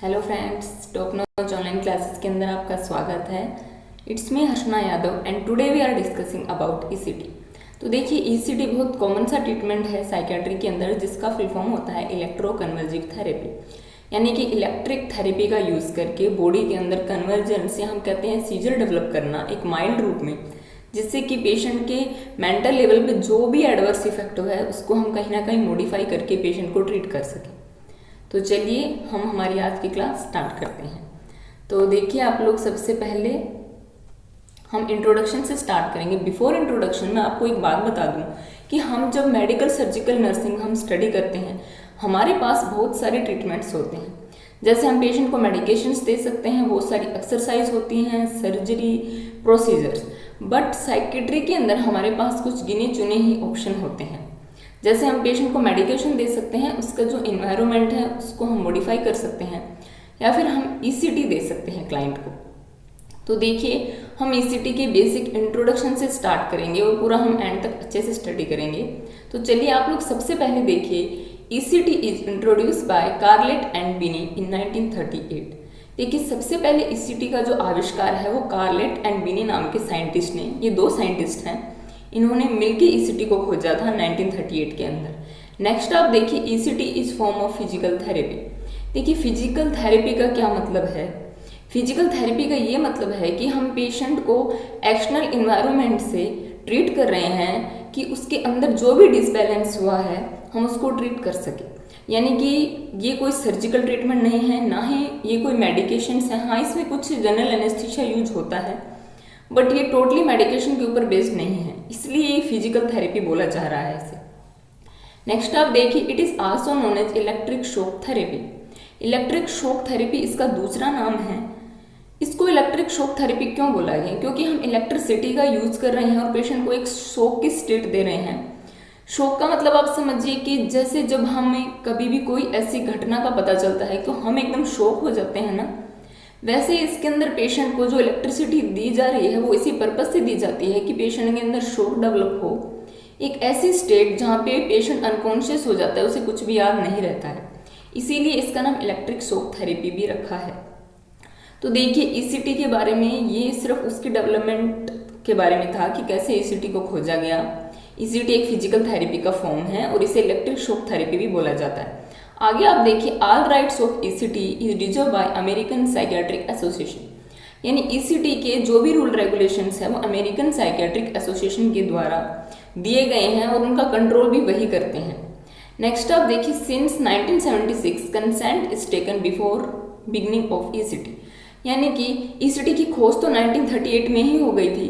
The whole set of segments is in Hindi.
Hello friends, top knowledge online classes के अंदर आपका स्वागत है। It's me Harshna Yadav and today we are discussing about ECT. तो देखिए, ईसीटी बहुत कॉमन सा ट्रीटमेंट है साइकेट्री के अंदर, जिसका फुल फॉर्म होता है इलेक्ट्रोकन्वर्जिव थेरेपी। यानी कि इलेक्ट्रिक थेरेपी का यूज़ करके बॉडी के अंदर कन्वर्जेंस या हम कहते हैं सीजर डेवलप करना एक माइल्ड रूप में, जिससे कि पेशेंट के मेंटल लेवल पे जो भी एडवर्स इफेक्ट है उसको हम कहीं ना कहीं मॉडिफाई करके पेशेंट को ट्रीट कर सकें। तो चलिए हम हमारी आज की क्लास स्टार्ट करते हैं। तो देखिए, आप लोग सबसे पहले हम इंट्रोडक्शन से स्टार्ट करेंगे। बिफोर इंट्रोडक्शन मैं आपको एक बात बता दूं कि हम जब मेडिकल सर्जिकल नर्सिंग हम स्टडी करते हैं, हमारे पास बहुत सारे ट्रीटमेंट्स होते हैं। जैसे हम पेशेंट को मेडिकेशंस दे सकते हैं, बहुत सारी एक्सरसाइज होती हैं, सर्जरी, प्रोसीजर्स। बट साइकेट्री के अंदर हमारे पास कुछ गिने चुने ही ऑप्शन होते हैं। जैसे हम पेशेंट को मेडिकेशन दे सकते हैं, उसका जो इन्वायरमेंट है उसको हम मॉडिफाई कर सकते हैं, या फिर हम ईसीटी दे सकते हैं क्लाइंट को। तो देखिए, हम ईसीटी के बेसिक इंट्रोडक्शन से स्टार्ट करेंगे और पूरा हम एंड तक अच्छे से स्टडी करेंगे। तो चलिए आप लोग सबसे पहले देखिए, ECT is introduce by Cerletti and Bini in 1938। देखिए, सबसे पहले ईसीटी का जो आविष्कार है वो कार्लेट एंड बिनी नाम के साइंटिस्ट ने, ये दो साइंटिस्ट हैं, इन्होंने मिलकर ईसीटी को खोजा था 1938 के अंदर। नेक्स्ट आप देखिए, ECT is form of physical therapy. देखिए, फिजिकल थेरेपी का क्या मतलब है? फिजिकल थेरेपी का ये मतलब है कि हम पेशेंट को एक्सटर्नल इन्वायरमेंट से ट्रीट कर रहे हैं कि उसके अंदर जो भी डिसबैलेंस हुआ है हम उसको ट्रीट कर सकें। यानी कि ये कोई सर्जिकल ट्रीटमेंट नहीं है, ना ही ये कोई मेडिकेशंस है। हाँ, इसमें कुछ जनरल एनेस्थीसिया यूज होता है, बट ये टोटली मेडिकेशन के ऊपर बेस्ड नहीं है, इसलिए ये फिजिकल थेरेपी बोला जा रहा है इसे। नेक्स्ट आप देखिए, it is also known as electric shock therapy. Electric shock therapy इसका दूसरा नाम है। इसको इलेक्ट्रिक शॉक थेरेपी क्यों बोला गया? क्योंकि हम इलेक्ट्रिसिटी का यूज कर रहे हैं और पेशेंट को एक शॉक की स्टेट दे रहे हैं। शॉक का मतलब आप समझिए कि जैसे जब हमें कभी भी कोई ऐसी घटना का पता चलता है तो हम एकदम शॉक हो जाते हैं ना, वैसे इसके अंदर पेशेंट को जो इलेक्ट्रिसिटी दी जा रही है वो इसी पर्पज से दी जाती है कि पेशेंट के अंदर शॉक डेवलप हो, एक ऐसी स्टेट जहाँ पे पेशेंट अनकॉन्शियस हो जाता है, उसे कुछ भी याद नहीं रहता है। इसीलिए इसका नाम इलेक्ट्रिक शॉक थेरेपी भी रखा है। तो देखिए, ईसीटी के बारे में ये सिर्फ उसकी डेवलपमेंट के बारे में था कि कैसे ईसीटी को खोजा गया। ईसीटी एक फिजिकल थेरेपी का फॉर्म है और इसे इलेक्ट्रिक शॉक थेरेपी भी बोला जाता है। आगे आप देखिए, all rights of ECT is reserve bye American psychiatric association. यानी ईसीटी के जो भी रूल रेगुलेशंस है वो अमेरिकन साइकियाट्रिक एसोसिएशन के द्वारा दिए गए हैं और उनका कंट्रोल भी वही करते हैं। नेक्स्ट आप देखिए, since 1976 consent is taken before beginning of ECT. यानी कि ईसीटी की खोज तो 1938 में ही हो गई थी,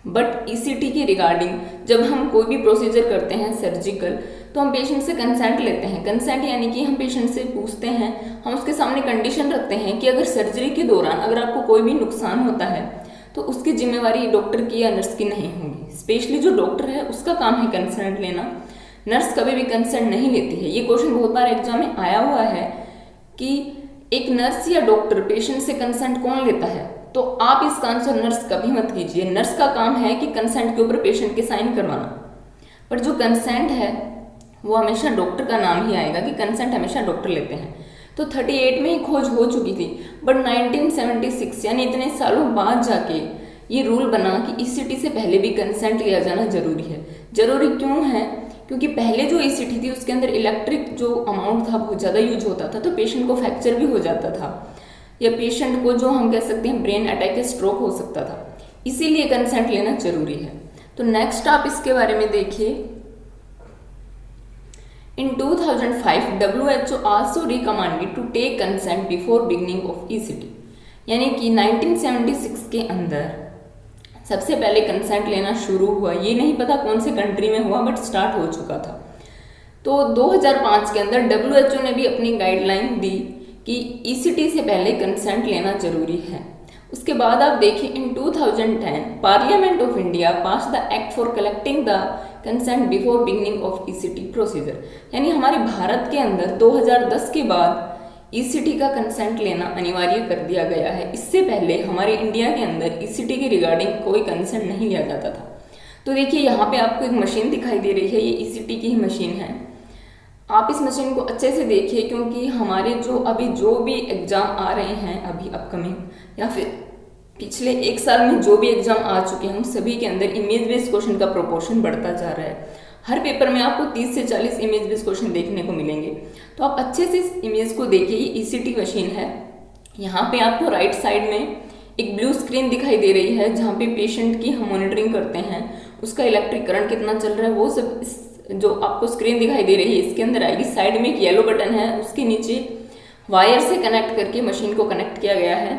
बट ईसीटी के रिगार्डिंग जब हम कोई भी प्रोसीजर करते हैं सर्जिकल, तो हम पेशेंट से कंसेंट लेते हैं। कंसेंट यानी कि हम पेशेंट से पूछते हैं, हम उसके सामने कंडीशन रखते हैं कि अगर सर्जरी के दौरान अगर आपको कोई भी नुकसान होता है तो उसकी जिम्मेवारी डॉक्टर की या नर्स की नहीं होगी। स्पेशली जो डॉक्टर है उसका काम है कंसेंट लेना, नर्स कभी भी कंसेंट नहीं लेती है। ये क्वेश्चन बहुत बार एग्जाम में आया हुआ है कि एक नर्स या डॉक्टर पेशेंट से कंसेंट कौन लेता है, तो आप इसका आंसर नर्स कभी मत कीजिए। नर्स का काम है कि कंसेंट के ऊपर पेशेंट के साइन करवाना, पर जो कंसेंट है वो हमेशा डॉक्टर का नाम ही आएगा कि कंसेंट हमेशा डॉक्टर लेते हैं। तो 38 में ही खोज हो चुकी थी, बट 1976 यानी इतने सालों बाद जाके ये रूल बना कि ईसीटी से पहले भी कंसेंट लिया जाना जरूरी है। जरूरी क्यों है? क्योंकि पहले जो ईसीटी थी उसके अंदर इलेक्ट्रिक जो अमाउंट था बहुत ज़्यादा यूज होता था, तो पेशेंट को फ्रैक्चर भी हो जाता था, या पेशेंट को जो हम कह सकते हैं ब्रेन अटैक या स्ट्रोक हो सकता था। इसीलिए कंसेंट लेना जरूरी है। तो नेक्स्ट आप इसके बारे में देखिए, इन 2005 WHO also recommended to take consent before beginning of ECT। यानी कि 1976 के अंदर सबसे पहले कंसेंट लेना शुरू हुआ। ये नहीं पता कौन से कंट्री में हुआ, बट स्टार्ट हो चुका था। तो 2005 के अंदर WHO ने भी अपनी गाइडलाइन दी कि ईसीटी से पहले कंसेंट लेना जरूरी है। उसके बाद आप देखिए, इन 2010 parliament of India pass the act for collecting the consent before beginning of ECT procedure. यानी हमारे भारत के अंदर 2010 के बाद ईसीटी का कंसेंट लेना अनिवार्य कर दिया गया है। इससे पहले हमारे इंडिया के अंदर ईसीटी के रिगार्डिंग कोई कंसेंट नहीं लिया जाता था। तो देखिए, यहाँ पे आपको एक मशीन दिखाई दे रही है, ये ईसीटी की ही मशीन है। आप इस मशीन को अच्छे से देखिए, क्योंकि हमारे जो भी एग्ज़ाम आ रहे हैं अभी अपकमिंग, या फिर पिछले एक साल में जो भी एग्ज़ाम आ चुके हैं, उन सभी के अंदर इमेज बेस्ड क्वेश्चन का प्रोपोर्शन बढ़ता जा रहा है। हर पेपर में आपको 30 से 40 इमेज बेस्ड क्वेश्चन देखने को मिलेंगे। तो आप अच्छे से इस इमेज को देखिए। ये ECT मशीन है। यहाँ पे आपको राइट साइड में एक ब्लू स्क्रीन दिखाई दे रही है, जहाँ पे पेशेंट की हम मॉनिटरिंग करते हैं, उसका इलेक्ट्रिक करंट कितना चल रहा है, वो सब जो आपको स्क्रीन दिखाई दे रही है इसके अंदर आएगी। साइड में एक येलो बटन है, उसके नीचे वायर से कनेक्ट करके मशीन को कनेक्ट किया गया है।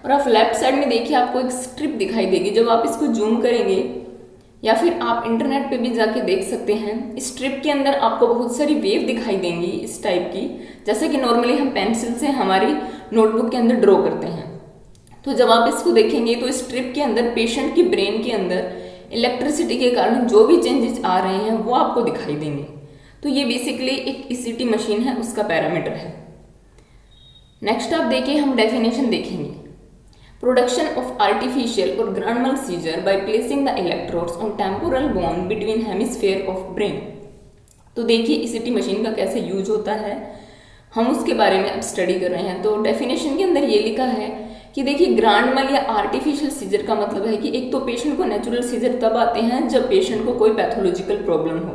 और आप लेफ्ट साइड में देखिए, आपको एक स्ट्रिप दिखाई देगी। जब आप इसको जूम करेंगे या फिर आप इंटरनेट पे भी जाके देख सकते हैं, इस स्ट्रिप के अंदर आपको बहुत सारी वेव दिखाई देंगी इस टाइप की, जैसे कि नॉर्मली हम पेंसिल से हमारी नोटबुक के अंदर ड्रॉ करते हैं। तो जब आप इसको देखेंगे तो इस स्ट्रिप के अंदर पेशेंट की ब्रेन के अंदर इलेक्ट्रिसिटी के कारण जो भी चेंजेस आ रहे हैं वो आपको दिखाई देंगे। तो ये बेसिकली एक ECT मशीन है, उसका पैरामीटर है। नेक्स्ट आप देखिए, हम डेफिनेशन देखेंगे। प्रोडक्शन ऑफ आर्टिफिशियल और grand mal seizure by placing the electrodes on temporal bone between hemisphere of brain. तो देखिए ECT मशीन का कैसे यूज होता है, हम उसके बारे में अब स्टडी कर रहे हैं। तो डेफिनेशन के अंदर ये लिखा है कि देखिए, ग्रैंड mal या आर्टिफिशियल सीजर का मतलब है कि एक तो पेशेंट को नेचुरल सीजर तब आते हैं जब पेशेंट को कोई पैथोलॉजिकल प्रॉब्लम हो,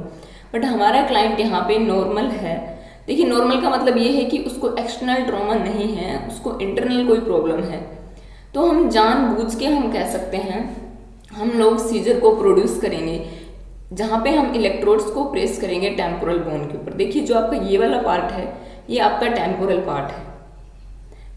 बट हमारा क्लाइंट यहाँ पे नॉर्मल है। देखिए, नॉर्मल का मतलब ये है कि उसको एक्सटर्नल ट्रॉमा नहीं है, उसको इंटरनल कोई प्रॉब्लम है। तो हम जानबूझ के हम कह सकते हैं, हम लोग सीजर को प्रोड्यूस करेंगे जहाँ पे हम इलेक्ट्रोड्स को प्रेस करेंगे टेम्पोरल बोन के ऊपर। देखिए, जो आपका ये वाला पार्ट है, ये आपका टेम्पोरल पार्ट है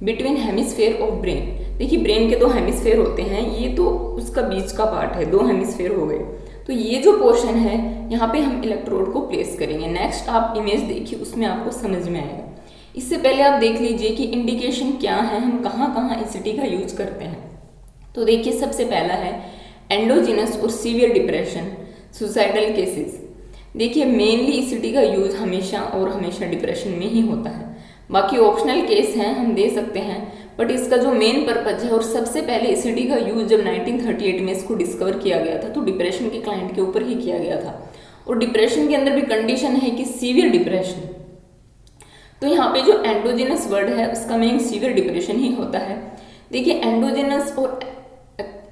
बिटवीन हेमिस्फेयर ऑफ ब्रेन। देखिए, ब्रेन के 2 हेमिस्फेयर होते हैं, ये तो उसका बीच का पार्ट है, 2 हेमिस्फेयर हो गए। तो ये जो पोर्शन है, यहाँ पे हम इलेक्ट्रोड को प्लेस करेंगे। नेक्स्ट आप इमेज देखिए, उसमें आपको समझ में आएगा। इससे पहले आप देख लीजिए कि इंडिकेशन क्या है, हम कहाँ कहाँ ECT का यूज करते हैं। तो देखिए, सबसे पहला है एंडोजिनस और सीवियर डिप्रेशन, सुसाइडल केसेस। देखिए, मेनली ECT का यूज हमेशा डिप्रेशन में ही होता है। बाकी ऑप्शनल केस हैं, हम दे सकते हैं, बट इसका जो मेन पर्पज है, और सबसे पहले ECT का यूज जब 1938 में इसको डिस्कवर किया गया था, तो डिप्रेशन के क्लाइंट के ऊपर ही किया गया था। और डिप्रेशन के अंदर भी कंडीशन है कि सीवियर डिप्रेशन। तो यहाँ पे जो एंडोजिनस वर्ड है, उसका मीनिंग सीवियर डिप्रेशन ही होता है। देखिए, एंडोजिनस और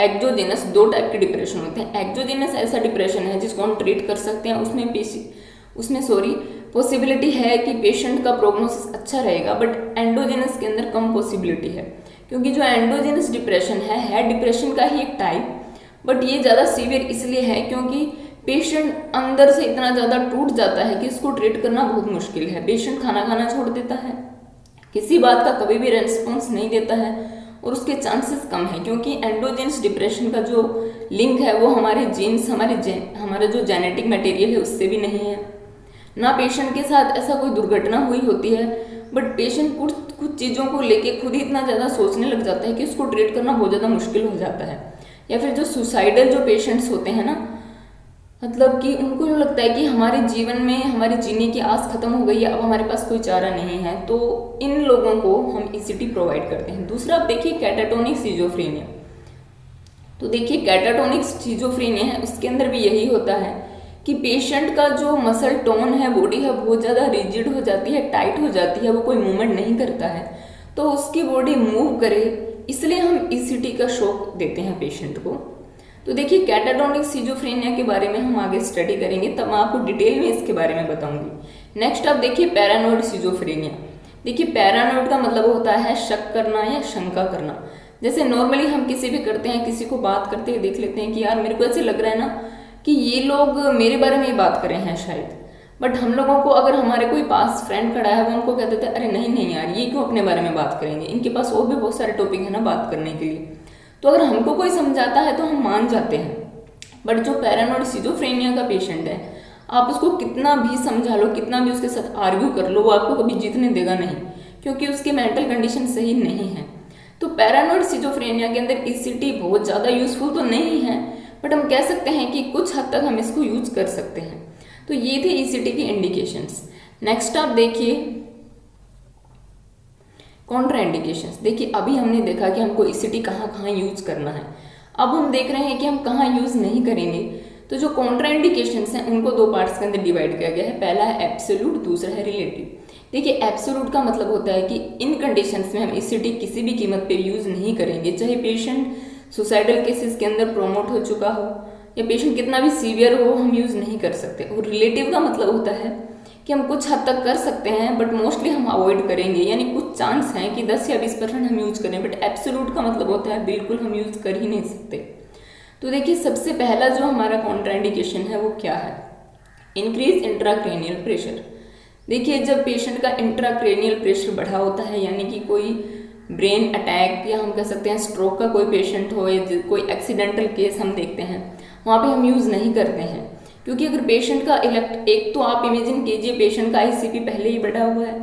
एक्जोजिनस 2 टाइप के डिप्रेशन होते हैं। एक्जोजिनस ऐसा डिप्रेशन है जिसको हम ट्रीट कर सकते हैं, उसमें पॉसिबिलिटी है कि पेशेंट का प्रोग्नोसिस अच्छा रहेगा, बट एंडोजिनस के अंदर कम पॉसिबिलिटी है, क्योंकि जो एंडोजिनस डिप्रेशन है डिप्रेशन का ही एक टाइप, बट ये ज़्यादा सीवियर इसलिए है क्योंकि पेशेंट अंदर से इतना ज़्यादा टूट जाता है कि इसको ट्रीट करना बहुत मुश्किल है। पेशेंट खाना खाना छोड़ देता है, किसी बात का कभी भी रेस्पॉन्स नहीं देता है, और उसके चांसेस कम है, क्योंकि एंडोजेनस डिप्रेशन का जो लिंक है वो हमारे जीन्स, हमारा जो जेनेटिक मटेरियल है उससे भी नहीं है। ना पेशेंट के साथ ऐसा कोई दुर्घटना हुई होती है, बट पेशेंट कुछ चीज़ों को लेके खुद ही इतना ज़्यादा सोचने लग जाता है कि उसको ट्रीट करना बहुत ज़्यादा मुश्किल हो जाता है। या फिर जो सुसाइडल जो पेशेंट्स होते हैं ना, मतलब कि उनको जो लगता है कि हमारे जीवन में हमारे जीने की आस खत्म हो गई है, अब हमारे पास कोई चारा नहीं है, तो इन लोगों को हम ECT प्रोवाइड करते हैं। दूसरा आप देखिए कैटाटोनिक सीजोफ्रेनिया। तो देखिए, कैटाटोनिक सीजोफ्रेनिया है, उसके अंदर भी यही होता है कि पेशेंट का जो मसल टोन है, बॉडी है, बहुत ज़्यादा रिजिड हो जाती है, टाइट हो जाती है, वो कोई मूवमेंट नहीं करता है, तो उसकी बॉडी मूव करे, इसलिए हम ECT का शॉक देते हैं पेशेंट को। तो देखिए, कैटाटोनिक सीजोफ्रेनिया के बारे में हम आगे स्टडी करेंगे, तब मैं आपको डिटेल में इसके बारे में बताऊंगी। नेक्स्ट आप देखिए पैरानोइड सीजोफ्रेनिया। देखिए, पैरानोइड का मतलब होता है शक करना या शंका करना। जैसे नॉर्मली हम किसी भी करते हैं, किसी को बात करते हुए देख लेते हैं कि यार मेरे को ऐसे लग रहा है ना कि ये लोग मेरे बारे में ही बात कर रहे हैं शायद, बट हम लोगों को अगर हमारे कोई पास फ्रेंड खड़ा है, वो उनको कहते थे अरे नहीं नहीं यार, ये क्यों अपने बारे में बात करेंगे, इनके पास और भी बहुत सारे टॉपिक है ना बात करने के लिए। तो अगर हमको कोई समझाता है तो हम मान जाते हैं, बट जो पैरानोइड सीजोफ्रेनिया का पेशेंट है, आप उसको कितना भी समझा लो, कितना भी उसके साथ आर्ग्यू कर लो, वो आपको कभी जीतने देगा नहीं, क्योंकि उसकी मेंटल कंडीशन सही नहीं है। तो पैरानोइड सीजोफ्रेनिया के अंदर ECT बहुत ज़्यादा यूजफुल तो नहीं है, बट हम कह सकते हैं कि कुछ हद तक हम इसको यूज कर सकते हैं। तो ये थे ECT की इंडिकेशंस। नेक्स्ट आप देखिए कॉन्ट्राइंडिकेशंस। देखिए, अभी हमने देखा कि हमको ECT कहाँ कहाँ यूज करना है, अब हम देख रहे हैं कि हम कहाँ यूज नहीं करेंगे। तो जो कॉन्ट्राइंडिकेशंस हैं उनको दो पार्ट्स के अंदर डिवाइड किया गया है। पहला है एब्सोल्यूट, दूसरा है रिलेटिव। देखिए एब्सोल्यूट का मतलब होता है कि इन कंडीशंस में हम ईसीटी किसी भी कीमत पे यूज़ नहीं करेंगे, चाहे पेशेंट सुसाइडल केसेस के अंदर प्रोमोट हो चुका हो या पेशेंट कितना भी सीवियर हो, हम यूज़ नहीं कर सकते। और रिलेटिव का मतलब होता है कि हम कुछ हद तक कर सकते हैं बट मोस्टली हम अवॉइड करेंगे, यानी कुछ चांस हैं कि 10 या 20% हम यूज़ करें, बट एब्सोल्यूट का मतलब होता है बिल्कुल हम यूज़ कर ही नहीं सकते। तो देखिए सबसे पहला जो हमारा कॉन्ट्राइंडिकेशन है वो क्या है, इंक्रीज इंट्राक्रेनियल प्रेशर। देखिए जब पेशेंट का इंट्राक्रेनियल प्रेशर बढ़ा होता है, यानी कि कोई ब्रेन अटैक या हम कह सकते हैं स्ट्रोक का कोई पेशेंट हो या कोई एक्सीडेंटल केस हम देखते हैं, वहाँ पे हम यूज़ नहीं करते हैं। क्योंकि अगर पेशेंट का एक तो आप इमेजिन कीजिए पेशेंट का आईसीपी पहले ही बढ़ा हुआ है,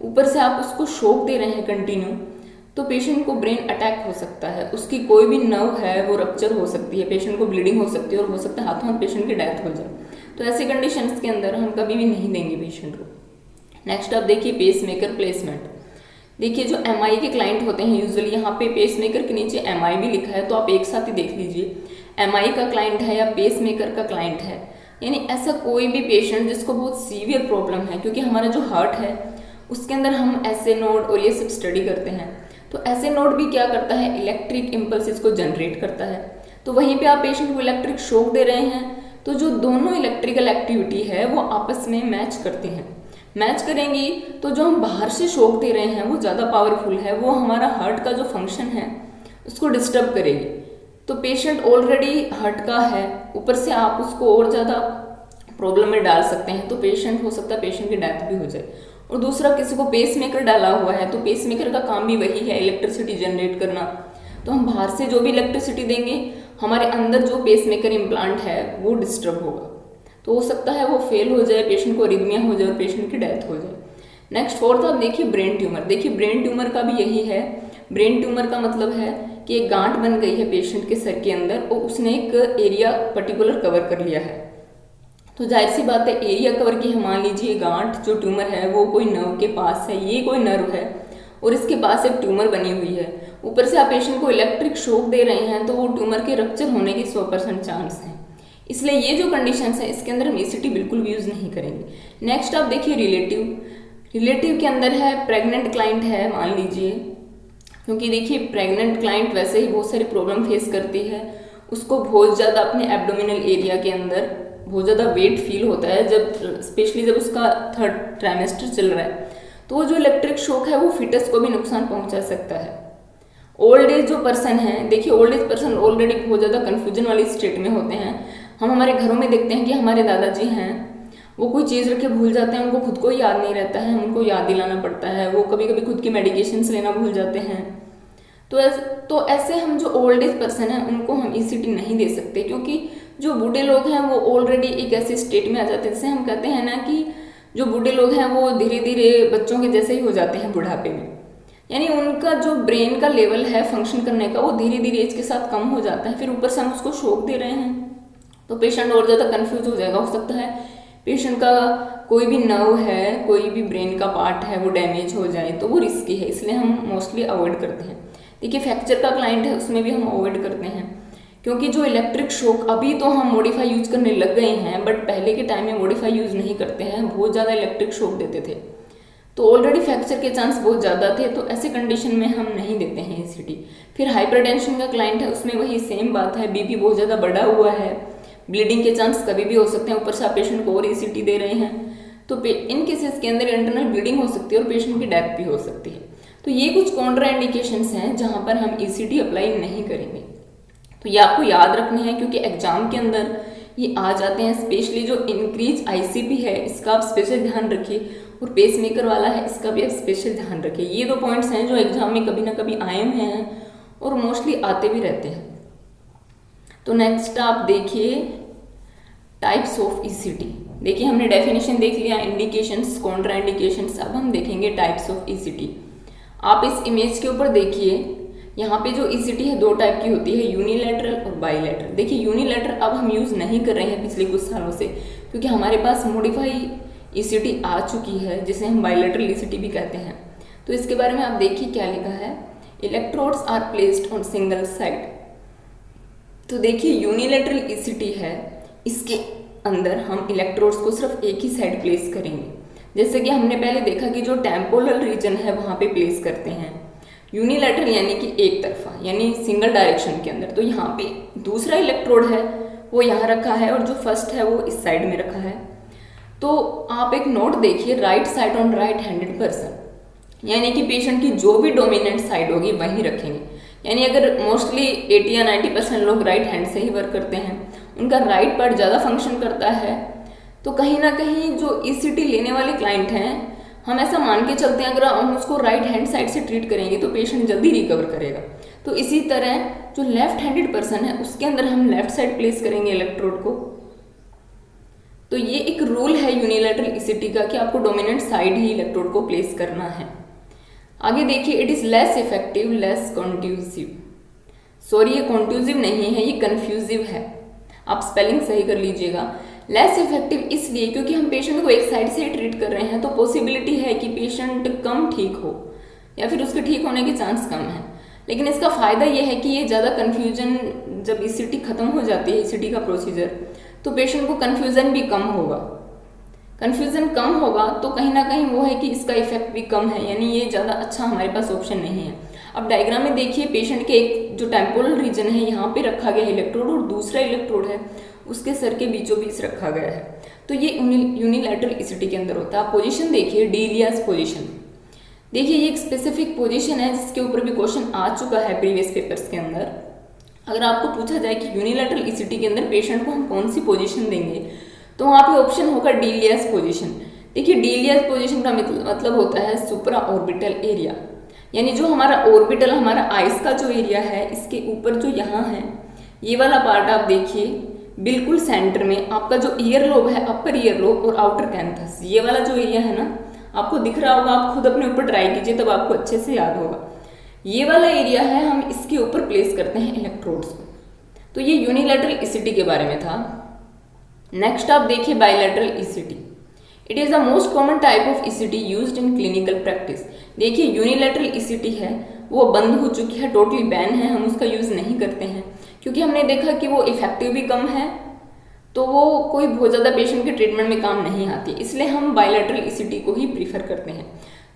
ऊपर से आप उसको शॉक दे रहे हैं कंटिन्यू, तो पेशेंट को ब्रेन अटैक हो सकता है, उसकी कोई भी नर्व है वो रप्चर हो सकती है, पेशेंट को ब्लीडिंग हो सकती है और हो सकता है हाथों हाथ पेशेंट की डेथ हो जाए। तो ऐसे कंडीशंस के अंदर हम कभी भी नहीं देंगे पेशेंट को। नेक्स्ट आप देखिए पेस मेकर प्लेसमेंट। देखिए जो एमआई के क्लाइंट होते हैं यूजुअली, यहाँ पे पेस मेकर के नीचे एमआई भी लिखा है, तो आप एक साथ ही देख लीजिए एमआई का क्लाइंट है या पेस मेकर का क्लाइंट है, यानी ऐसा कोई भी पेशेंट जिसको बहुत सीवियर प्रॉब्लम है, क्योंकि हमारा जो हार्ट है उसके अंदर हम ऐसे नोड और ये सब स्टडी करते हैं, तो ऐसे नोड भी क्या करता है, इलेक्ट्रिक इम्पल्सिस को जनरेट करता है। तो वहीं पे आप पेशेंट को इलेक्ट्रिक शॉक दे रहे हैं, तो जो दोनों इलेक्ट्रिकल एक्टिविटी है वो आपस में मैच करती हैं। मैच करेंगी तो जो हम बाहर से शॉक दे रहे हैं वो ज़्यादा पावरफुल है, वो हमारा हार्ट का जो फंक्शन है उसको डिस्टर्ब करेगी। तो पेशेंट ऑलरेडी हार्ट का है, ऊपर से आप उसको और ज़्यादा प्रॉब्लम में डाल सकते हैं, तो पेशेंट हो सकता है पेशेंट की डेथ भी हो जाए। और दूसरा किसी को पेस मेकर डाला हुआ है, तो पेस मेकर का काम भी वही है इलेक्ट्रिसिटी जनरेट करना, तो हम बाहर से जो भी इलेक्ट्रिसिटी देंगे हमारे अंदर जो पेस मेकर इम्प्लांट है वो डिस्टर्ब होगा, तो हो सकता है वो फेल हो जाए, पेशेंट को अरिथमिया हो जाए और पेशेंट की डेथ हो जाए। नेक्स्ट फोर्थ आप देखिए ब्रेन ट्यूमर। देखिए ब्रेन ट्यूमर का भी यही है, ब्रेन ट्यूमर का मतलब है कि एक गांठ बन गई है पेशेंट के सर के अंदर और उसने एक एरिया पर्टिकुलर कवर कर लिया है, तो जाहिर सी बात है एरिया कवर की है, मान लीजिए गांठ जो ट्यूमर है वो कोई नर्व के पास है, ये कोई नर्व है और इसके पास एक ट्यूमर बनी हुई है, ऊपर से आप पेशेंट को इलेक्ट्रिक शॉक दे रहे हैं, तो वो ट्यूमर के रप्चर होने की 100% चांस है। इसलिए ये जो कंडीशंस है इसके अंदर हम ईसीटी बिल्कुल भी यूज़ नहीं करेंगे। नेक्स्ट आप देखिए रिलेटिव के अंदर है प्रेग्नेंट क्लाइंट है मान लीजिए, क्योंकि देखिए प्रेग्नेंट क्लाइंट वैसे ही बहुत सारी प्रॉब्लम फेस करती है, उसको बहुत ज़्यादा अपने एब्डोमिनल एरिया के अंदर बहुत ज़्यादा वेट फील होता है, जब स्पेशली जब उसका 3rd ट्राइमेस्टर चल रहा है, तो वो जो इलेक्ट्रिक शॉक है वो फिटस को भी नुकसान पहुंचा सकता है। ओल्ड एज जो पर्सन है, देखिए ओल्ड एज पर्सन ऑलरेडी बहुत ज़्यादा कन्फ्यूजन वाली स्टेट में होते हैं। हम हमारे घरों में देखते हैं कि हमारे दादाजी हैं वो कोई चीज़ रख के भूल जाते हैं, उनको खुद को ही याद नहीं रहता है, उनको याद दिलाना पड़ता है, वो कभी कभी खुद की मेडिकेशंस लेना भूल जाते हैं। तो ऐसे हम जो ओल्ड एज पर्सन है उनको हम ईसीटी नहीं दे सकते, क्योंकि जो बूढ़े लोग हैं वो ऑलरेडी एक ऐसी स्टेट में आ जाते हैं, जैसे हम कहते हैं ना कि जो बूढ़े लोग हैं वो धीरे धीरे बच्चों के जैसे ही हो जाते हैं बुढ़ापे में, यानी उनका जो ब्रेन का लेवल है फंक्शन करने का वो धीरे धीरे एज के साथ कम हो जाता है। फिर ऊपर से हम उसको शॉक दे रहे हैं तो पेशेंट और ज़्यादा कंफ्यूज हो जाएगा, हो सकता है पेशेंट का कोई भी नर्व है, कोई भी ब्रेन का पार्ट है वो डैमेज हो जाए, तो वो रिस्की है, इसलिए हम मोस्टली अवॉइड करते हैं। देखिए फ्रैक्चर का क्लाइंट है उसमें भी हम अवॉइड करते हैं, क्योंकि जो इलेक्ट्रिक शॉक अभी तो हम मॉडिफाई यूज़ करने लग गए हैं, बट पहले के टाइम में मॉडिफाई यूज़ नहीं करते हैं, बहुत ज़्यादा इलेक्ट्रिक शॉक देते थे, तो ऑलरेडी फ्रैक्चर के चांस बहुत ज़्यादा थे, तो ऐसे कंडीशन में हम नहीं देते हैं ईसीटी। फिर हाइपरटेंशन का क्लाइंट है उसमें वही सेम बात है, बीपी बहुत ज़्यादा बढ़ा हुआ है, ब्लीडिंग के चांस कभी भी हो सकते हैं, ऊपर से आप पेशेंट को और ईसीटी दे रहे हैं, तो इन केसेस के अंदर इंटरनल ब्लीडिंग हो सकती है और पेशेंट की डेथ भी हो सकती है। तो ये कुछ कॉन्ट्राइंडिकेशंस हैं जहाँ पर हम ईसीटी अप्लाई नहीं करेंगे, तो ये आपको याद रखने हैं, क्योंकि एग्जाम के अंदर ये आ जाते हैं। स्पेशली जो इंक्रीज आईसीपी है इसका आप स्पेशल ध्यान रखिए, और पेस मेकर वाला है इसका भी आप स्पेशल ध्यान रखिए। ये 2 पॉइंट्स हैं जो एग्जाम में कभी ना कभी आए हुए हैं और मोस्टली आते भी रहते हैं। तो नेक्स्ट आप देखिए टाइप्स ऑफ ईसीटी। देखिए हमने डेफिनेशन देख लिया, इंडिकेशंस, कॉन्ट्राइंडिकेशंस, अब हम देखेंगे टाइप्स ऑफ ईसीटी। आप इस इमेज के ऊपर देखिए, यहाँ पे जो ईसीटी है 2 टाइप की होती है, यूनिलैटरल और बाईलैटरल। देखिए यूनिलैटरल अब हम यूज़ नहीं कर रहे हैं पिछले कुछ सालों से, क्योंकि हमारे पास मॉडिफाई ईसीटी आ चुकी है जिसे हम बाईलैटरल ईसीटी भी कहते हैं। तो इसके बारे में आप देखिए क्या लिखा है, electrodes are placed on single side. तो देखिए यूनिलैटरल ईसीटी है, इसके अंदर हम इलेक्ट्रोड्स को सिर्फ एक ही साइड प्लेस करेंगे। जैसे कि हमने पहले देखा कि जो टेम्पोरल रीजन है वहाँ पे प्लेस करते हैं यूनिलैटरल यानी कि एक तरफा यानी सिंगल डायरेक्शन के अंदर। तो यहाँ पे दूसरा इलेक्ट्रोड है वो यहाँ रखा है और जो फर्स्ट है वो इस साइड में रखा है। तो आप एक नोट देखिए, right side on right handed person, यानी कि पेशेंट की जो भी डोमिनेंट साइड होगी वहीं रखेंगे। यानी अगर मोस्टली 80 या 90% लोग राइट हैंड से ही वर्क करते हैं, उनका राइट पार्ट ज़्यादा फंक्शन करता है, तो कहीं ना कहीं जो ईसीटी लेने वाले क्लाइंट हैं, हम ऐसा मान के चलते हैं अगर हम उसको राइट हैंड साइड से ट्रीट करेंगे तो पेशेंट जल्दी रिकवर करेगा। तो इसी तरह जो लेफ्ट हैंडेड पर्सन है उसके अंदर हम लेफ्ट साइड प्लेस करेंगे इलेक्ट्रोड को। तो ये एक रूल है यूनिलैटरल ईसीटी का कि आपको डोमिनेंट साइड ही इलेक्ट्रोड को प्लेस करना है। आगे देखिए, it is less effective less convulsive. Sorry, ये कॉन्ट्यूसिव नहीं है, ये कन्फ्यूजिव है, आप स्पेलिंग सही कर लीजिएगा। लेस इफेक्टिव इसलिए क्योंकि हम पेशेंट को एक साइड से ही ट्रीट कर रहे हैं, तो पॉसिबिलिटी है कि पेशेंट कम ठीक हो या फिर उसके ठीक होने के चांस कम है। लेकिन इसका फायदा ये है कि ये ज़्यादा कन्फ्यूजन, जब ईसीटी खत्म हो जाती है ईसीटी का प्रोसीजर, तो पेशेंट को कन्फ्यूजन भी कम होगा। कन्फ्यूजन कम होगा तो कहीं ना कहीं वो है कि इसका इफेक्ट भी कम है, यानी ये ज़्यादा अच्छा हमारे पास ऑप्शन नहीं है। अब डायग्राम में देखिए, पेशेंट के एक जो टेम्पोरल रीजन है यहाँ पे रखा गया है इलेक्ट्रोड और दूसरा इलेक्ट्रोड है उसके सर के बीचों बीच रखा गया है। तो ये यूनिलैटरल ईसीटी के अंदर होता है। आप पोजीशन देखिए, डी इलियास पोजीशन देखिए, ये एक स्पेसिफिक पोजीशन है जिसके ऊपर भी क्वेश्चन आ चुका है प्रीवियस पेपर्स के अंदर। अगर आपको पूछा जाए कि यूनिलैटरल ईसीटी के अंदर पेशेंट को हम कौन सी पोजीशन देंगे, तो वहाँ पे ऑप्शन होगा डी इलियास पोजीशन। देखिए, डी इलियास पोजीशन का मतलब होता है सुप्रा ऑर्बिटल एरिया, यानी जो हमारा ऑर्बिटल, हमारा आइस का जो एरिया है, इसके ऊपर जो यहाँ है ये वाला पार्ट आप देखिए, बिल्कुल सेंटर में आपका जो ईयर लोब है, अपर ईयर लोब और आउटर कैंथस, ये वाला जो एरिया है ना, आपको दिख रहा होगा, आप खुद अपने ऊपर ट्राई कीजिए तब आपको अच्छे से याद होगा। ये वाला एरिया है, हम इसके ऊपर प्लेस करते हैं इलेक्ट्रोड्स को। तो ये यूनिलैटरल ईसीटी के बारे में था। नेक्स्ट आप देखिए bilateral ECT. It is the most common type of ECT used in clinical practice. देखिए, यूनिलैटरल ईसीटी है वो बंद हो चुकी है, टोटली बैन है, हम उसका यूज़ नहीं करते हैं क्योंकि हमने देखा कि वो इफेक्टिव भी कम है, तो वो कोई बहुत ज़्यादा पेशेंट के ट्रीटमेंट में काम नहीं आती, इसलिए हम बायलैटरल ईसीटी को ही प्रीफर करते हैं।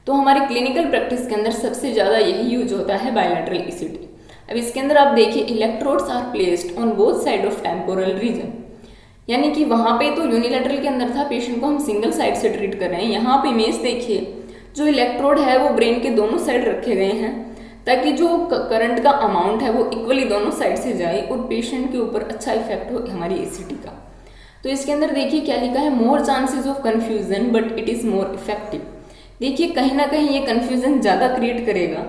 तो हमारे क्लिनिकल प्रैक्टिस के अंदर सबसे ज़्यादा यही यूज होता है बायलैटरल ईसीटी। अब इसके अंदर आप देखिए, electrodes are placed on both side of temporal region, यानी कि वहाँ पे तो यूनिलैटरल के अंदर था, पेशेंट को हम सिंगल साइड से ट्रीट कर रहे हैं। यहाँ पे इमेज देखिए, जो इलेक्ट्रोड है वो ब्रेन के दोनों साइड रखे गए हैं ताकि जो करंट का अमाउंट है वो इक्वली दोनों साइड से जाए और पेशेंट के ऊपर अच्छा इफेक्ट हो हमारी ईसीटी का। तो इसके अंदर देखिए क्या लिखा है, more chances of confusion but it is more effective. देखिए, कहीं ना कहीं ये कन्फ्यूजन ज़्यादा क्रिएट करेगा,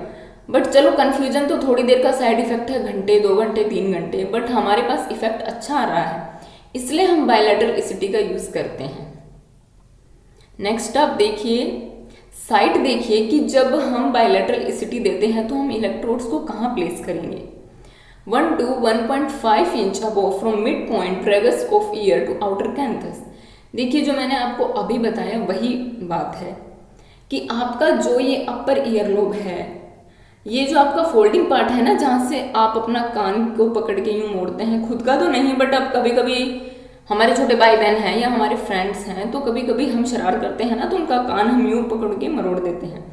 बट चलो कन्फ्यूजन तो थोड़ी देर का साइड इफेक्ट है, घंटे 2 घंटे 3 घंटे, बट हमारे पास इफेक्ट अच्छा आ रहा है, इसलिए हम बायलैटरल ईसीटी का यूज़ करते हैं। नेक्स्ट आप देखिए, साइट देखिए कि जब हम बायलैटरल ईसीटी देते हैं तो हम इलेक्ट्रोड्स को कहाँ प्लेस करेंगे। 1 to 1.5 inch above from mid point tragus of ear to outer canthus. देखिए, जो मैंने आपको अभी बताया वही बात है कि आपका जो ये अपर ईयर लोब है, ये जो आपका फोल्डिंग पार्ट है ना, जहाँ से आप अपना कान को पकड़ के यूँ मोड़ते हैं, खुद का तो नहीं बट अब कभी कभी हमारे छोटे भाई बहन हैं या हमारे फ्रेंड्स हैं तो कभी कभी हम शरारत करते हैं ना, तो उनका कान हम यूँ पकड़ के मरोड़ देते हैं।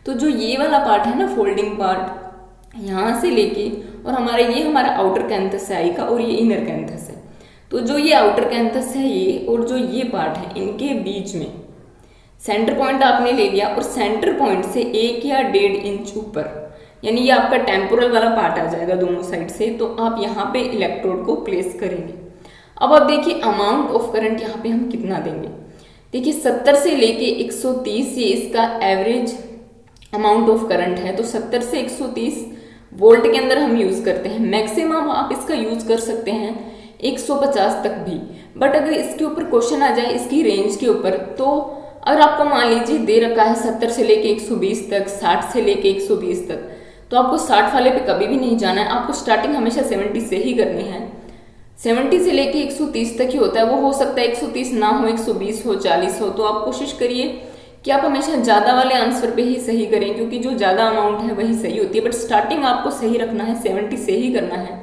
तो जो ये वाला पार्ट है ना, फोल्डिंग पार्ट, यहाँ से लेके और हमारा आउटर कैंथस है आई का और ये इनर कैंथस है। तो जो ये आउटर कैंथस है ये और जो ये पार्ट है, इनके बीच में सेंटर पॉइंट आपने ले लिया और सेंटर पॉइंट से 1 या 1.5 इंच ऊपर, यानी ये आपका टेम्पोरल वाला पार्ट आ जाएगा दोनों साइड से, तो आप यहाँ पे इलेक्ट्रोड को प्लेस करेंगे। अब आप देखिए अमाउंट ऑफ करंट यहाँ पे हम कितना देंगे। देखिए 70 से लेके 130 ये इसका एवरेज अमाउंट ऑफ करंट है, तो 70 से 130 वोल्ट के अंदर हम यूज़ करते हैं। मैक्सिमम आप इसका यूज़ कर सकते हैं 150 तक भी, बट अगर इसके ऊपर क्वेश्चन आ जाए इसकी रेंज के ऊपर, तो अगर आपको मान लीजिए दे रखा है 70 से लेके 120 तक, 60 से लेके 120 तक, तो आपको 60 वाले पे कभी भी नहीं जाना है, आपको स्टार्टिंग हमेशा 70 से ही करनी है। 70 से लेके 130 तक ही होता है, वो हो सकता है 130 ना हो, 120 हो, 40 हो, तो आप कोशिश करिए कि आप हमेशा ज़्यादा वाले आंसर पे ही सही करें, क्योंकि जो ज़्यादा अमाउंट है वही सही होती है, बट स्टार्टिंग आपको सही रखना है, 70 से ही करना है।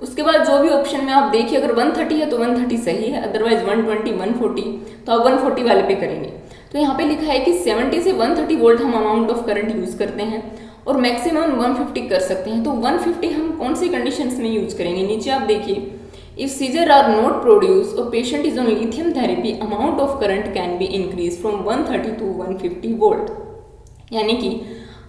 उसके बाद जो भी ऑप्शन में आप देखिए, अगर 130 है तो 130 सही है, अदरवाइज 120, 140 तो आप 140 वाले पे करेंगे। तो यहाँ पे लिखा है कि 70 से 130 वोल्ट हम अमाउंट ऑफ करंट यूज़ करते हैं और मैक्सिमम 150 कर सकते हैं। तो 150 हम कौन सी कंडीशंस में यूज करेंगे, नीचे आप देखिए, if seizure are not produce और patient is on lithium therapy, amount of current can be increase from 130 to 150 volt. यानी कि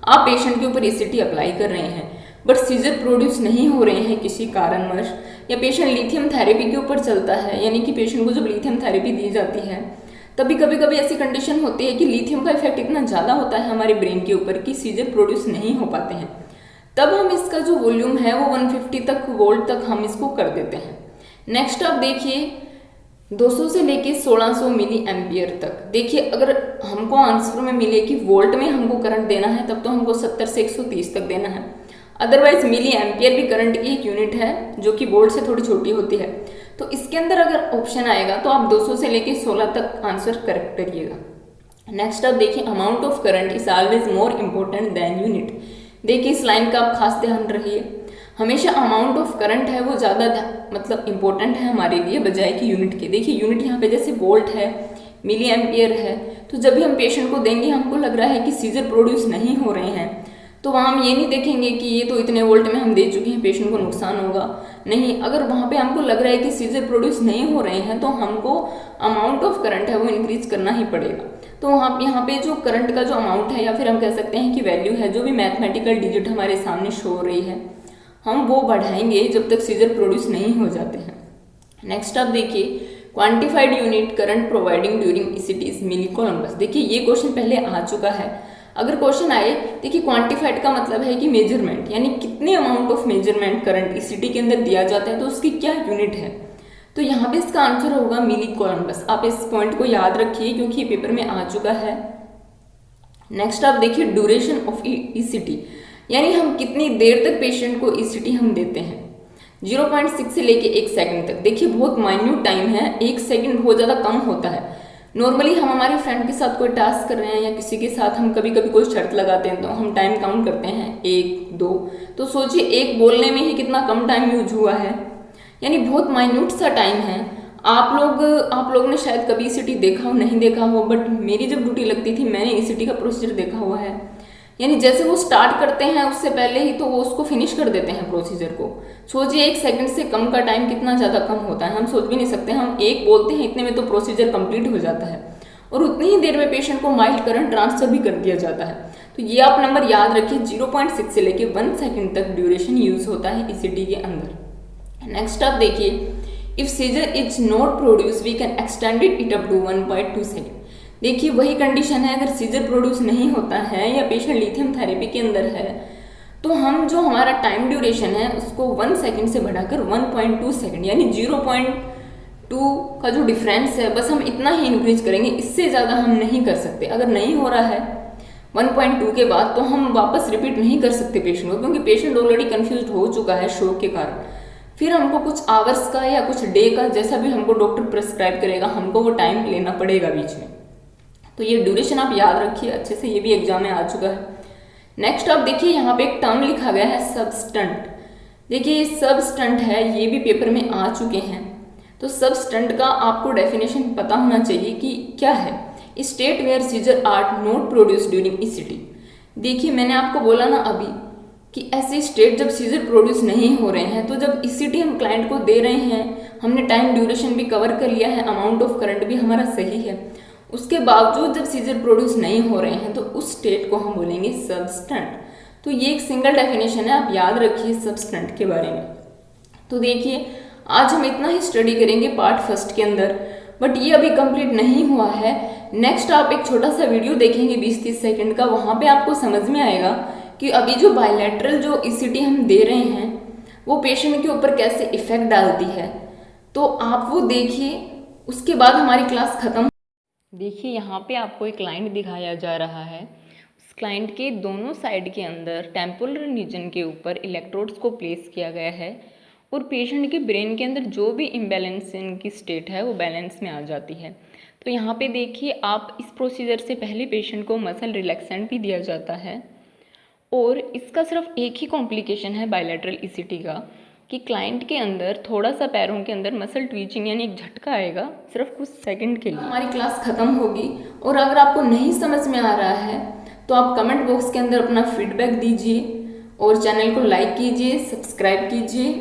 आप पेशेंट के ऊपर ईसीटी अप्लाई कर रहे हैं बट सीजर प्रोड्यूस नहीं हो रहे हैं किसी कारणवश, या पेशेंट लिथियम थेरेपी के ऊपर चलता है, यानी कि पेशेंट को जब लिथियम थेरेपी दी जाती है तभी कभी कभी ऐसी कंडीशन होती है कि लिथियम का इफेक्ट इतना ज़्यादा होता है हमारे ब्रेन के ऊपर कि सीजर प्रोड्यूस नहीं हो पाते हैं, तब हम इसका जो वॉल्यूम है वो 150 तक वोल्ट तक हम इसको कर देते हैं। नेक्स्ट आप देखिए 200 से लेके 1600 मिली एम्पियर तक। देखिए अगर हमको आंसर में मिले कि वोल्ट में हमको करंट देना है तब तो हमको 70 से 130 तक देना है, अदरवाइज मिली एम्पियर भी करंट की एक यूनिट है जो कि वोल्ट से थोड़ी छोटी होती है। तो इसके अंदर अगर ऑप्शन आएगा तो आप 200 से लेके 16 तक आंसर करेक्ट करिएगा। नेक्स्ट आप देखिए amount of current is always more important then unit. देखिए इस लाइन का आप खास ध्यान रखिए, हमेशा अमाउंट ऑफ करंट है वो ज़्यादा मतलब इम्पोर्टेंट है हमारे लिए बजाय कि यूनिट के। देखिए यूनिट यहाँ पे जैसे वोल्ट है, मिली एम्पियर है, तो जब भी हम पेशेंट को देंगे हमको लग रहा है कि सीजर प्रोड्यूस नहीं हो रहे हैं तो वहाँ हम ये नहीं देखेंगे कि ये तो इतने वोल्ट में हम दे चुके हैं, पेशेंट को नुकसान होगा। नहीं, अगर वहाँ पे हमको लग रहा है कि सीजर प्रोड्यूस नहीं हो रहे हैं तो हमको अमाउंट ऑफ करंट है वो इंक्रीज करना ही पड़ेगा। तो वहाँ यहाँ पे जो करंट का जो अमाउंट है या फिर हम कह सकते हैं कि वैल्यू है, जो भी मैथमेटिकल डिजिट हमारे सामने शो हो रही है, हम वो बढ़ाएंगे जब तक सीजर प्रोड्यूस नहीं हो जाते हैं। नेक्स्ट आप देखिए quantified unit current providing during ECT is milli coulombs. देखिए ये क्वेश्चन पहले आ चुका है। अगर क्वेश्चन आए, देखिए क्वांटिफाइड का मतलब है कि मेजरमेंट, यानी कितने amount of measurement current ECT के अंदर दिया जाता है तो उसकी क्या यूनिट है। तो यहाँ पे इसका आंसर होगा मिली कोलम्बस। आप इस पॉइंट को याद रखिए क्योंकि ये पेपर में आ चुका है। नेक्स्ट आप देखिए ड्यूरेशन ऑफ ईसीटी, यानी हम कितनी देर तक पेशेंट को ईसीटी हम देते हैं। 0.6 से लेके 1 सेकंड तक। देखिए बहुत माइन्यूट टाइम है, 1 सेकंड बहुत ज़्यादा कम होता है। नॉर्मली हम हमारे फ्रेंड के साथ कोई टास्क कर रहे हैं या किसी के साथ हम कभी कभी कोई शर्त लगाते हैं तो हम टाइम काउंट करते हैं 1, 2, तो सोचिए एक बोलने में ही कितना कम टाइम यूज हुआ है, यानी बहुत माइन्यूट सा टाइम है। आप लोग ने शायद कभी ईसीटी देखा हो, नहीं देखा हो, बट मेरी जब ड्यूटी लगती थी मैंने ईसीटी का प्रोसीजर देखा हुआ है। यानी जैसे वो स्टार्ट करते हैं उससे पहले ही तो वो उसको फिनिश कर देते हैं प्रोसीजर को। सोचिए 1 सेकंड से कम का टाइम कितना ज़्यादा कम होता है, हम सोच भी नहीं सकते। हम एक बोलते हैं इतने में तो प्रोसीजर कंप्लीट हो जाता है और उतनी ही देर में पेशेंट को माइल्ड करंट ट्रांसफर भी कर दिया जाता है। तो ये आप नंबर याद रखिए, 0.6 से लेके 1 सेकंड तक ड्यूरेशन यूज होता है ईसीटी के अंदर। नेक्स्ट आप देखिए if seizure is not produce we can extend it up to 1.2 second. देखिए वही कंडीशन है, अगर सीजर प्रोड्यूस नहीं होता है या पेशेंट लिथियम थेरेपी के अंदर है तो हम जो हमारा टाइम ड्यूरेशन है उसको 1 सेकंड से बढ़ाकर 1.2 सेकंड, यानी 0.2 का जो डिफरेंस है बस हम इतना ही इंक्रीज करेंगे, इससे ज़्यादा हम नहीं कर सकते। अगर नहीं हो रहा है 1.2 के बाद तो हम वापस रिपीट नहीं कर सकते पेशेंट को, क्योंकि पेशेंट ऑलरेडी कन्फ्यूज हो चुका है शॉक के कारण। फिर हमको कुछ आवर्स का या कुछ डे का, जैसा भी हमको डॉक्टर प्रिस्क्राइब करेगा, हमको वो टाइम लेना पड़ेगा बीच में। तो ये ड्यूरेशन आप याद रखिए अच्छे से, ये भी एग्जाम में आ चुका है। नेक्स्ट आप देखिए यहाँ पे एक टर्म लिखा गया है सबस्टंट। देखिए सबस्टंट है, ये भी पेपर में आ चुके हैं। तो सबस्टंट का आपको डेफिनेशन पता होना चाहिए कि क्या है। State where seizure are not produce during ECT. देखिए मैंने आपको बोला ना अभी कि ऐसे स्टेट जब सीजर प्रोड्यूस नहीं हो रहे हैं, तो जब ईसीटी हम क्लाइंट को दे रहे हैं, हमने टाइम ड्यूरेशन भी कवर कर लिया है, अमाउंट ऑफ करंट भी हमारा सही है, उसके बावजूद जब सीजर प्रोड्यूस नहीं हो रहे हैं तो उस स्टेट को हम बोलेंगे सबस्टंट। तो ये एक सिंगल डेफिनेशन है, आप याद रखिए सबस्टंट के बारे में। तो देखिए आज हम इतना ही स्टडी करेंगे पार्ट फर्स्ट के अंदर, बट ये अभी कंप्लीट नहीं हुआ है। नेक्स्ट आप एक छोटा सा वीडियो देखेंगे 20-30 सेकंड का, वहाँ पे आपको समझ में आएगा कि अभी जो बायलैटरल जो ईसीटी हम दे रहे हैं वो पेशेंट के ऊपर कैसे इफेक्ट डालती है। तो आप वो देखिए, उसके बाद हमारी क्लास खत्म। देखिए यहाँ पे आपको एक क्लाइंट दिखाया जा रहा है। उस क्लाइंट के दोनों साइड के अंदर टेम्पोरल रीजन के ऊपर इलेक्ट्रोड्स को प्लेस किया गया है और पेशेंट के ब्रेन के अंदर जो भी इम्बैलेंस की स्टेट है वो बैलेंस में आ जाती है। तो यहाँ पे देखिए आप इस प्रोसीजर से पहले पेशेंट को मसल रिलैक्सेंट भी दिया जाता है और इसका सिर्फ एक ही कॉम्प्लिकेशन है बायलैटरल ईसीटी का, कि क्लाइंट के अंदर थोड़ा सा पैरों के अंदर मसल ट्वीचिंग यानी एक झटका आएगा सिर्फ कुछ सेकंड के लिए। हमारी क्लास ख़त्म होगी और अगर आपको नहीं समझ में आ रहा है तो आप कमेंट बॉक्स के अंदर अपना फीडबैक दीजिए और चैनल को लाइक कीजिए, सब्सक्राइब कीजिए